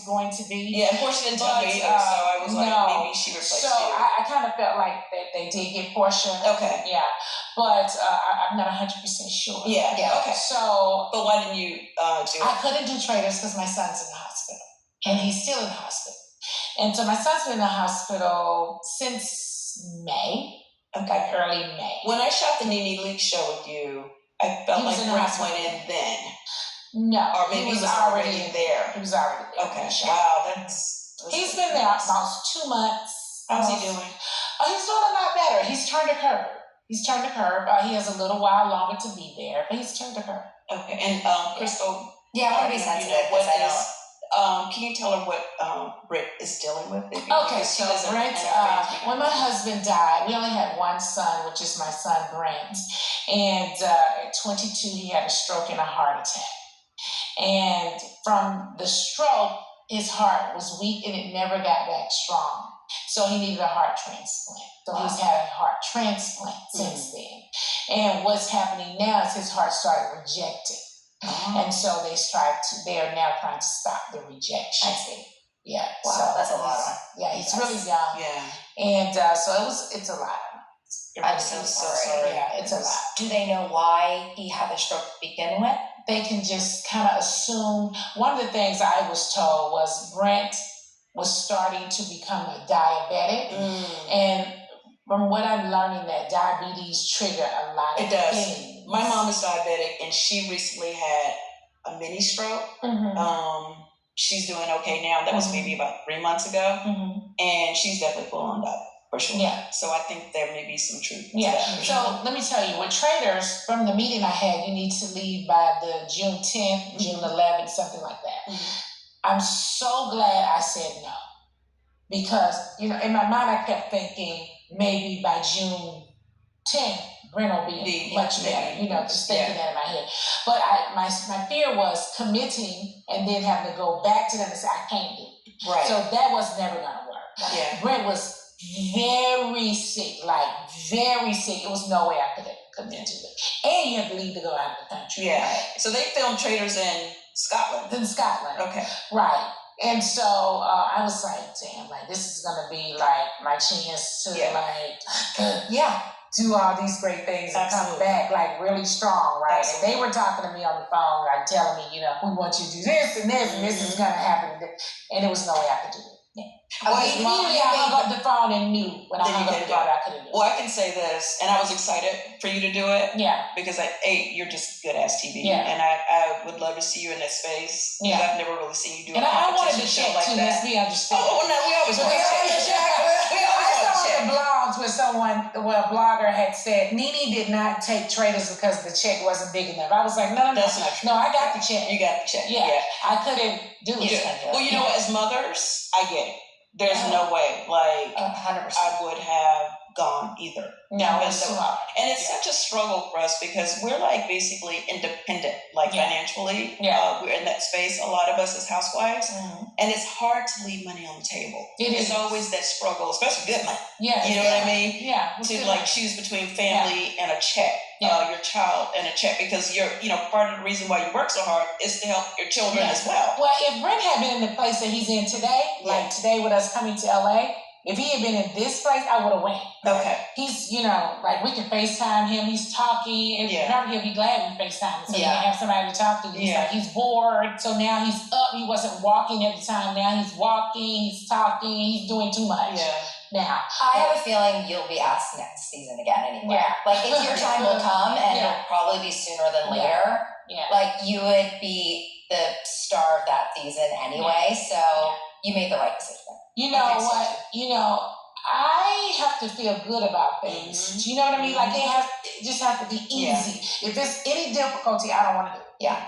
going to be. Yeah, of course she didn't tell me either, so I was like, maybe she replaced you. So I kind of felt like they did get Portia. Okay. Yeah, but I'm not 100% sure. Yeah. Okay. So, but why didn't you do it? I couldn't do Traitors because my son's in the hospital, and he's still in the hospital. And so my son's been in the hospital since May. Like early May. When I shot the Nene Leaks show with you, I felt like Brents went in then. No, or maybe he was already there. He was already there. Okay. Wow, he's been there about 2 months. How's he doing? He's doing a lot better. He's turned a curve. He has a little while longer to be there, but he's turned a curve. Okay. And Crystal. Yeah, I want to be sensitive because I know. Can you tell her what Brent is dealing with? Okay, so Brent, when my husband died, we only had one son, which is my son Brent. And at 22, he had a stroke and a heart attack. And from the stroke, his heart was weak and it never got back strong. So he needed a heart transplant. So he's had a heart transplant since then. And what's happening now is his heart started rejecting. And so they are now trying to stop the rejection. I see. Yeah. Wow, so that's a lot. Yeah, he's really young. Yeah. And so it's a lot. I'm so sorry. Yeah, it's a lot. Do they know why he had the stroke to begin with? They can just kind of assume. One of the things I was told was Brent was starting to become a diabetic. And from what I'm learning, that diabetes trigger a lot of things. My mom is diabetic, and she recently had a mini stroke. She's doing okay now. That was maybe about 3 months ago. And she's definitely full on diet, for sure. Yeah. So I think there may be some truth to that. that. So let me tell you, with Traitors, from the meeting I had, you need to leave by the June 10th, June 11th, something like that. I'm so glad I said no. Because, in my mind, I kept thinking maybe by June 10th, Brent will be much better, just thinking that in my head. But my fear was committing and then having to go back to them and say, I can't do it. Right. So that was never going to work. Yeah. Brent was very sick, very sick. It was no way I could commit to it. And you have to leave to go out of the country. Yeah. Right? So they filmed Traitors in Scotland. In Scotland. Okay. Right. And so I was like, damn, this is going to be my chance to do all these great things and come back really strong, right? Absolutely. And they were talking to me on the phone, telling me, we want you to do this and this, and this is going to happen. And there was no way I could do it. Well, immediately I hung up the phone and knew when I hung up the phone I couldn't do it. Well, I can say this, and I was excited for you to do it. Yeah. Because you're just good ass TV. Yeah. And I would love to see you in that space. Yeah. I've never really seen you do a competition show like that. Let's be understood. Oh, no, we always want to check. I saw the blogs where a blogger had said, Nene did not take Traitors because the check wasn't big enough. I was like, no. That's not true. No, I got the check. You got the check. Yeah. I couldn't do it. Well, you know what? As mothers, I get it. There's no way, 100%. I would have gone either. No, it's too hard. And it's such a struggle for us because we're basically independent, financially. Yeah. We're in that space, a lot of us as housewives. And it's hard to leave money on the table. It's always that struggle, especially good money. Yeah. You know what I mean? Yeah. To choose between family and a check. Your child and a check, because part of the reason why you work so hard is to help your children as well. Well, if Brent had been in the place that he's in today, today with us coming to LA, if he had been in this place, I would have went. Okay. He's, we can FaceTime him. He's talking. And probably he'll be glad we FaceTime him. So he can have somebody to talk to. He's bored. So now he's up. He wasn't walking at the time. Now he's walking. He's talking. He's doing too much. Yeah. Now, I have a feeling you'll be asked next season again anyway. Yeah. It's your time will come, and it'll probably be sooner than later. Yeah. You would be the star of that season anyway, so you made the right decision. You know what? I have to feel good about things. Do you know what I mean? It just has to be easy. If there's any difficulty, I don't want to do it. Yeah.